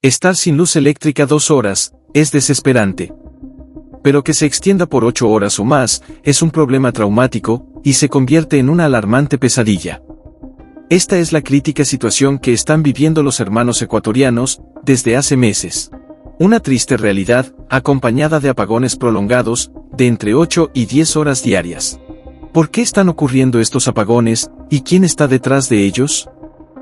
Estar sin luz eléctrica 2 horas es desesperante. Pero que se extienda por 8 horas o más es un problema traumático y se convierte en una alarmante pesadilla. Esta es la crítica situación que están viviendo los hermanos ecuatorianos desde hace meses. Una triste realidad, acompañada de apagones prolongados, de entre 8 y 10 horas diarias. ¿Por qué están ocurriendo estos apagones, y quién está detrás de ellos?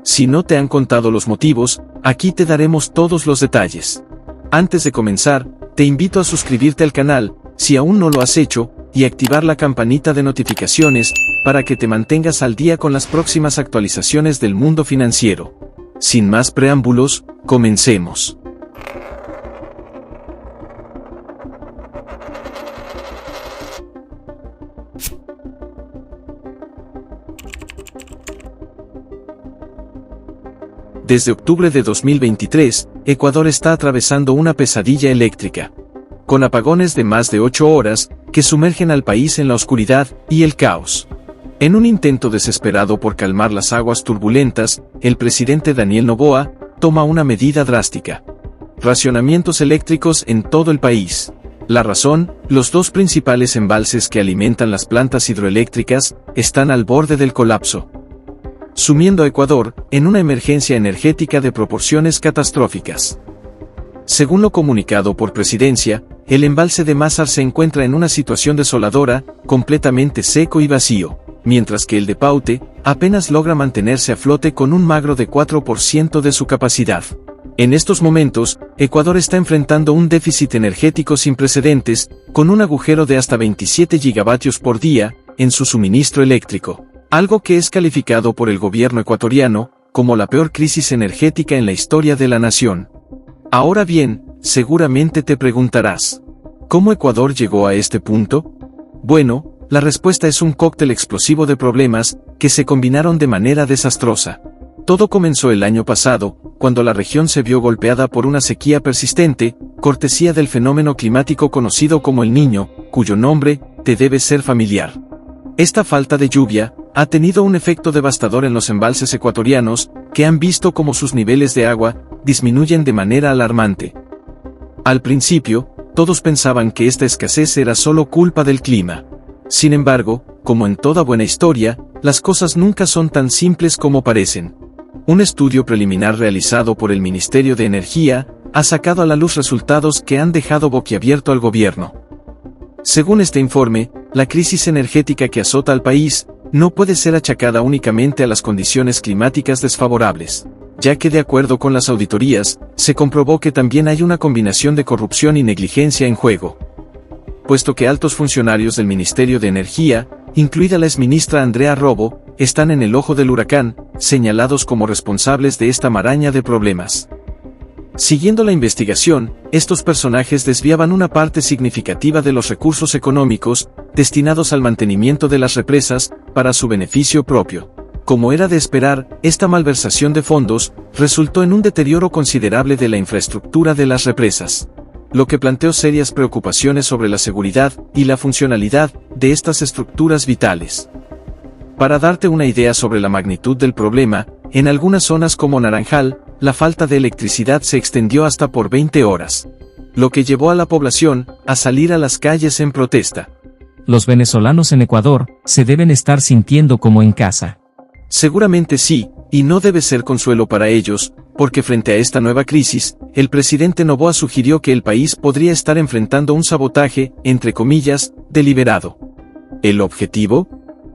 Si no te han contado los motivos, aquí te daremos todos los detalles. Antes de comenzar, te invito a suscribirte al canal, si aún no lo has hecho, y activar la campanita de notificaciones, para que te mantengas al día con las próximas actualizaciones del mundo financiero. Sin más preámbulos, comencemos. Desde octubre de 2023, Ecuador está atravesando una pesadilla eléctrica. Con apagones de más de 8 horas, que sumergen al país en la oscuridad y el caos. En un intento desesperado por calmar las aguas turbulentas, el presidente Daniel Noboa toma una medida drástica. Racionamientos eléctricos en todo el país. La razón, los 2 principales embalses que alimentan las plantas hidroeléctricas están al borde del colapso, sumiendo a Ecuador en una emergencia energética de proporciones catastróficas. Según lo comunicado por Presidencia, el embalse de Mazar se encuentra en una situación desoladora, completamente seco y vacío, mientras que el de Paute apenas logra mantenerse a flote con un magro de 4% de su capacidad. En estos momentos, Ecuador está enfrentando un déficit energético sin precedentes, con un agujero de hasta 27 gigavatios por día en su suministro eléctrico. Algo que es calificado por el gobierno ecuatoriano como la peor crisis energética en la historia de la nación. Ahora bien, seguramente te preguntarás, ¿cómo Ecuador llegó a este punto? Bueno, la respuesta es un cóctel explosivo de problemas que se combinaron de manera desastrosa. Todo comenzó el año pasado, cuando la región se vio golpeada por una sequía persistente, cortesía del fenómeno climático conocido como el Niño, cuyo nombre te debe ser familiar. Esta falta de lluvia ha tenido un efecto devastador en los embalses ecuatorianos, que han visto cómo sus niveles de agua disminuyen de manera alarmante. Al principio, todos pensaban que esta escasez era solo culpa del clima. Sin embargo, como en toda buena historia, las cosas nunca son tan simples como parecen. Un estudio preliminar realizado por el Ministerio de Energía ha sacado a la luz resultados que han dejado boquiabierto al gobierno. Según este informe, la crisis energética que azota al país no puede ser achacada únicamente a las condiciones climáticas desfavorables, ya que de acuerdo con las auditorías, se comprobó que también hay una combinación de corrupción y negligencia en juego. Puesto que altos funcionarios del Ministerio de Energía, incluida la exministra Andrea Robo, están en el ojo del huracán, señalados como responsables de esta maraña de problemas. Siguiendo la investigación, estos personajes desviaban una parte significativa de los recursos económicos destinados al mantenimiento de las represas para su beneficio propio. Como era de esperar, esta malversación de fondos resultó en un deterioro considerable de la infraestructura de las represas, lo que planteó serias preocupaciones sobre la seguridad y la funcionalidad de estas estructuras vitales. Para darte una idea sobre la magnitud del problema, en algunas zonas como Naranjal, la falta de electricidad se extendió hasta por 20 horas, lo que llevó a la población a salir a las calles en protesta. Los venezolanos en Ecuador se deben estar sintiendo como en casa. Seguramente sí, y no debe ser consuelo para ellos, porque frente a esta nueva crisis, el presidente Noboa sugirió que el país podría estar enfrentando un sabotaje, entre comillas, deliberado. ¿El objetivo?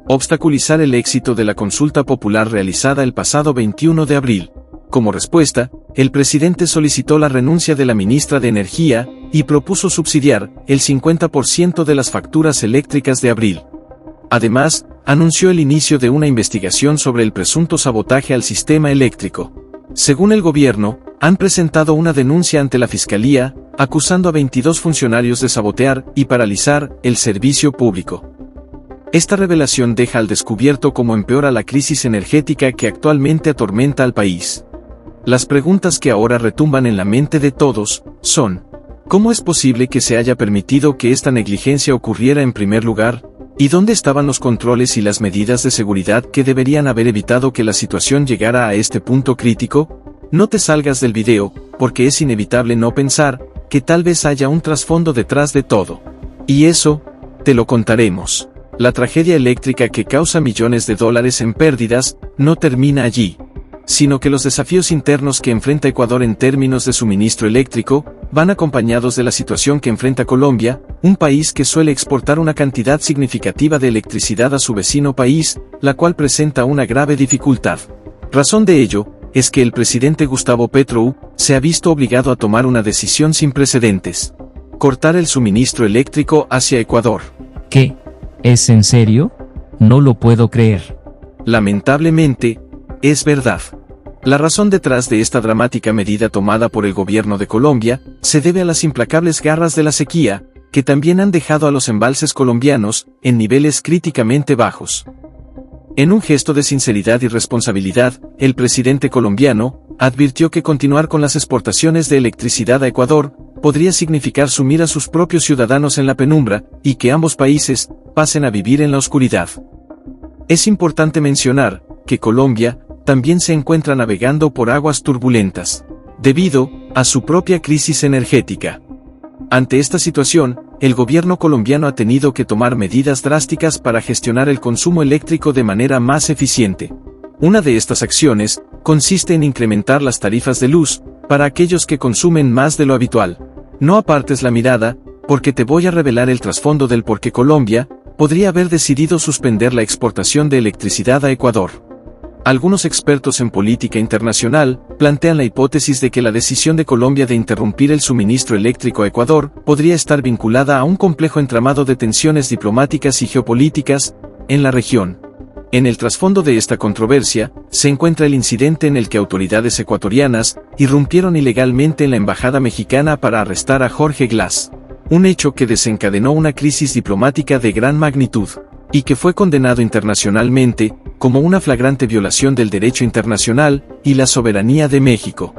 Obstaculizar el éxito de la consulta popular realizada el pasado 21 de abril. Como respuesta, el presidente solicitó la renuncia de la ministra de Energía y propuso subsidiar el 50% de las facturas eléctricas de abril. Además, anunció el inicio de una investigación sobre el presunto sabotaje al sistema eléctrico. Según el gobierno, han presentado una denuncia ante la Fiscalía, acusando a 22 funcionarios de sabotear y paralizar el servicio público. Esta revelación deja al descubierto cómo empeora la crisis energética que actualmente atormenta al país. Las preguntas que ahora retumban en la mente de todos son: ¿cómo es posible que se haya permitido que esta negligencia ocurriera en primer lugar? ¿Y dónde estaban los controles y las medidas de seguridad que deberían haber evitado que la situación llegara a este punto crítico? No te salgas del video, porque es inevitable no pensar que tal vez haya un trasfondo detrás de todo. Y eso, te lo contaremos. La tragedia eléctrica que causa millones de dólares en pérdidas, no termina allí, sino que los desafíos internos que enfrenta Ecuador en términos de suministro eléctrico, van acompañados de la situación que enfrenta Colombia, un país que suele exportar una cantidad significativa de electricidad a su vecino país, la cual presenta una grave dificultad. Razón de ello, es que el presidente Gustavo Petro se ha visto obligado a tomar una decisión sin precedentes: cortar el suministro eléctrico hacia Ecuador. ¿Qué? ¿Es en serio? No lo puedo creer. Lamentablemente, es verdad. La razón detrás de esta dramática medida tomada por el gobierno de Colombia se debe a las implacables garras de la sequía, que también han dejado a los embalses colombianos en niveles críticamente bajos. En un gesto de sinceridad y responsabilidad, el presidente colombiano advirtió que continuar con las exportaciones de electricidad a Ecuador podría significar sumir a sus propios ciudadanos en la penumbra, y que ambos países pasen a vivir en la oscuridad. Es importante mencionar que Colombia también se encuentra navegando por aguas turbulentas, debido a su propia crisis energética. Ante esta situación, el gobierno colombiano ha tenido que tomar medidas drásticas para gestionar el consumo eléctrico de manera más eficiente. Una de estas acciones consiste en incrementar las tarifas de luz para aquellos que consumen más de lo habitual. No apartes la mirada, porque te voy a revelar el trasfondo del por qué Colombia podría haber decidido suspender la exportación de electricidad a Ecuador. Algunos expertos en política internacional plantean la hipótesis de que la decisión de Colombia de interrumpir el suministro eléctrico a Ecuador podría estar vinculada a un complejo entramado de tensiones diplomáticas y geopolíticas en la región. En el trasfondo de esta controversia se encuentra el incidente en el que autoridades ecuatorianas irrumpieron ilegalmente en la embajada mexicana para arrestar a Jorge Glass, un hecho que desencadenó una crisis diplomática de gran magnitud, y que fue condenado internacionalmente como una flagrante violación del derecho internacional y la soberanía de México.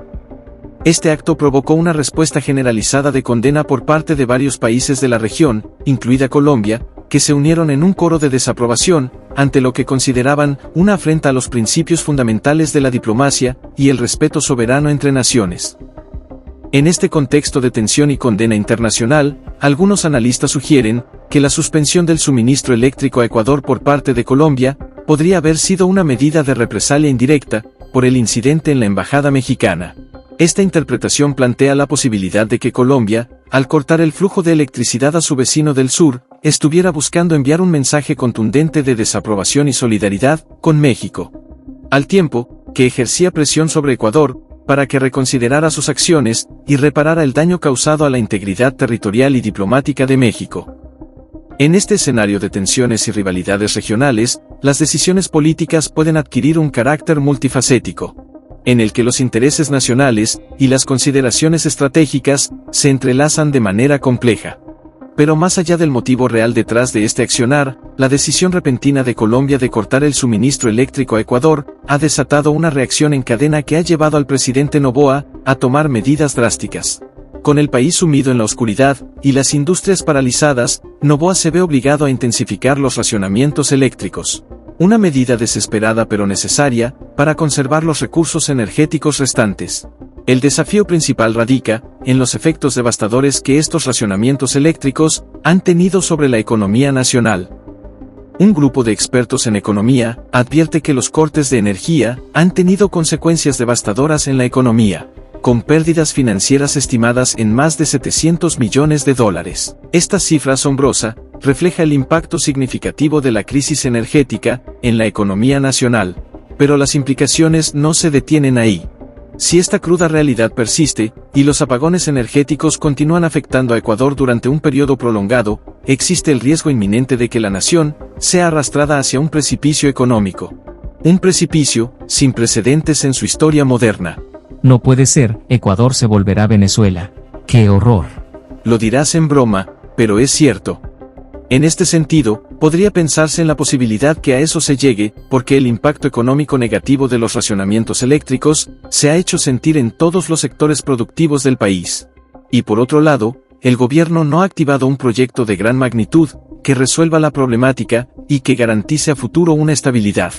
Este acto provocó una respuesta generalizada de condena por parte de varios países de la región, incluida Colombia, que se unieron en un coro de desaprobación ante lo que consideraban una afrenta a los principios fundamentales de la diplomacia y el respeto soberano entre naciones. En este contexto de tensión y condena internacional, algunos analistas sugieren que la suspensión del suministro eléctrico a Ecuador por parte de Colombia podría haber sido una medida de represalia indirecta por el incidente en la embajada mexicana. Esta interpretación plantea la posibilidad de que Colombia, al cortar el flujo de electricidad a su vecino del sur, estuviera buscando enviar un mensaje contundente de desaprobación y solidaridad con México, al tiempo que ejercía presión sobre Ecuador para que reconsiderara sus acciones y reparara el daño causado a la integridad territorial y diplomática de México. En este escenario de tensiones y rivalidades regionales, las decisiones políticas pueden adquirir un carácter multifacético, en el que los intereses nacionales y las consideraciones estratégicas se entrelazan de manera compleja. Pero más allá del motivo real detrás de este accionar, la decisión repentina de Colombia de cortar el suministro eléctrico a Ecuador ha desatado una reacción en cadena que ha llevado al presidente Noboa a tomar medidas drásticas. Con el país sumido en la oscuridad y las industrias paralizadas, Noboa se ve obligado a intensificar los racionamientos eléctricos. Una medida desesperada pero necesaria para conservar los recursos energéticos restantes. El desafío principal radica en los efectos devastadores que estos racionamientos eléctricos han tenido sobre la economía nacional. Un grupo de expertos en economía advierte que los cortes de energía han tenido consecuencias devastadoras en la economía, con pérdidas financieras estimadas en más de 700 millones de dólares. Esta cifra asombrosa refleja el impacto significativo de la crisis energética en la economía nacional, pero las implicaciones no se detienen ahí. Si esta cruda realidad persiste, y los apagones energéticos continúan afectando a Ecuador durante un periodo prolongado, existe el riesgo inminente de que la nación sea arrastrada hacia un precipicio económico. Un precipicio sin precedentes en su historia moderna. No puede ser, Ecuador se volverá Venezuela. ¡Qué horror! Lo dirás en broma, pero es cierto. En este sentido, podría pensarse en la posibilidad que a eso se llegue, porque el impacto económico negativo de los racionamientos eléctricos se ha hecho sentir en todos los sectores productivos del país. Y por otro lado, el gobierno no ha activado un proyecto de gran magnitud que resuelva la problemática y que garantice a futuro una estabilidad.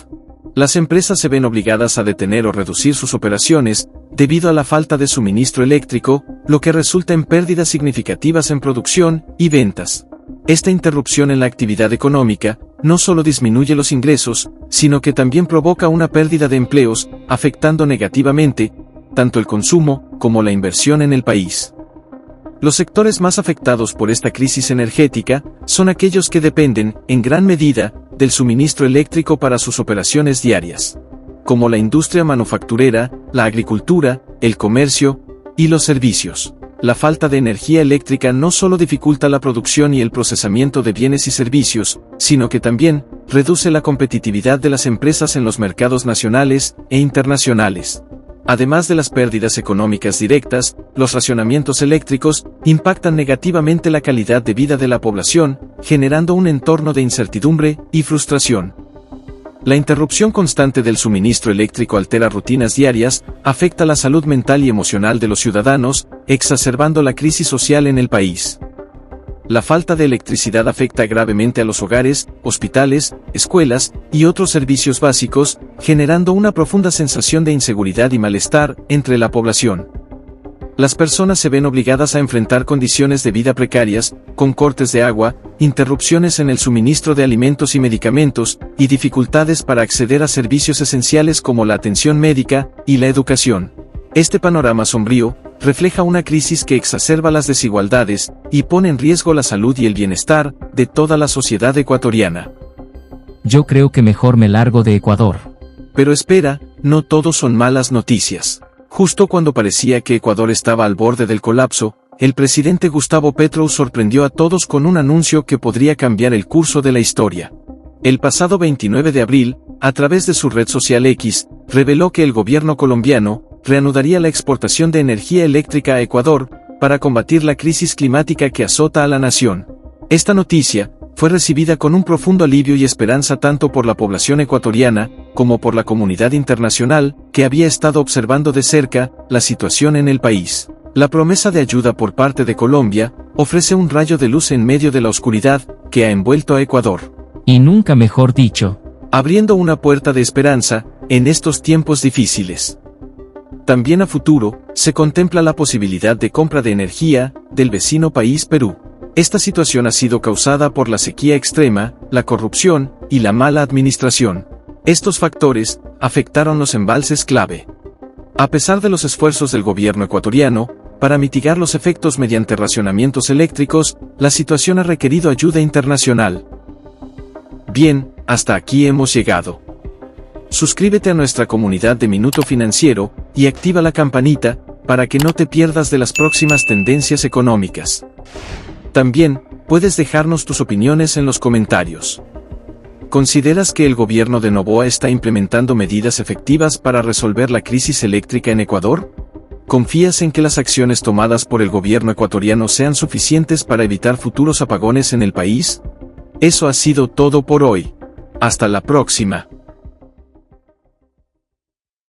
Las empresas se ven obligadas a detener o reducir sus operaciones debido a la falta de suministro eléctrico, lo que resulta en pérdidas significativas en producción y ventas. Esta interrupción en la actividad económica no solo disminuye los ingresos, sino que también provoca una pérdida de empleos, afectando negativamente tanto el consumo como la inversión en el país. Los sectores más afectados por esta crisis energética son aquellos que dependen, en gran medida, del suministro eléctrico para sus operaciones diarias, como la industria manufacturera, la agricultura, el comercio y los servicios. La falta de energía eléctrica no solo dificulta la producción y el procesamiento de bienes y servicios, sino que también reduce la competitividad de las empresas en los mercados nacionales e internacionales. Además de las pérdidas económicas directas, los racionamientos eléctricos impactan negativamente la calidad de vida de la población, generando un entorno de incertidumbre y frustración. La interrupción constante del suministro eléctrico altera rutinas diarias, afecta la salud mental y emocional de los ciudadanos, exacerbando la crisis social en el país. La falta de electricidad afecta gravemente a los hogares, hospitales, escuelas y otros servicios básicos, generando una profunda sensación de inseguridad y malestar entre la población. Las personas se ven obligadas a enfrentar condiciones de vida precarias, con cortes de agua, interrupciones en el suministro de alimentos y medicamentos, y dificultades para acceder a servicios esenciales como la atención médica y la educación. Este panorama sombrío refleja una crisis que exacerba las desigualdades y pone en riesgo la salud y el bienestar de toda la sociedad ecuatoriana. Yo creo que mejor me largo de Ecuador. Pero espera, no todo son malas noticias. Justo cuando parecía que Ecuador estaba al borde del colapso, el presidente Gustavo Petro sorprendió a todos con un anuncio que podría cambiar el curso de la historia. El pasado 29 de abril, a través de su red social X, reveló que el gobierno colombiano reanudaría la exportación de energía eléctrica a Ecuador para combatir la crisis climática que azota a la nación. Esta noticia fue recibida con un profundo alivio y esperanza tanto por la población ecuatoriana como por la comunidad internacional, que había estado observando de cerca la situación en el país. La promesa de ayuda por parte de Colombia ofrece un rayo de luz en medio de la oscuridad que ha envuelto a Ecuador. Y nunca mejor dicho. Abriendo una puerta de esperanza en estos tiempos difíciles. También a futuro, se contempla la posibilidad de compra de energía del vecino país Perú. Esta situación ha sido causada por la sequía extrema, la corrupción y la mala administración. Estos factores afectaron los embalses clave. A pesar de los esfuerzos del gobierno ecuatoriano para mitigar los efectos mediante racionamientos eléctricos, la situación ha requerido ayuda internacional. Bien, hasta aquí hemos llegado. Suscríbete a nuestra comunidad de Minuto Financiero y activa la campanita para que no te pierdas de las próximas tendencias económicas. También puedes dejarnos tus opiniones en los comentarios. ¿Consideras que el gobierno de Noboa está implementando medidas efectivas para resolver la crisis eléctrica en Ecuador? ¿Confías en que las acciones tomadas por el gobierno ecuatoriano sean suficientes para evitar futuros apagones en el país? Eso ha sido todo por hoy. Hasta la próxima.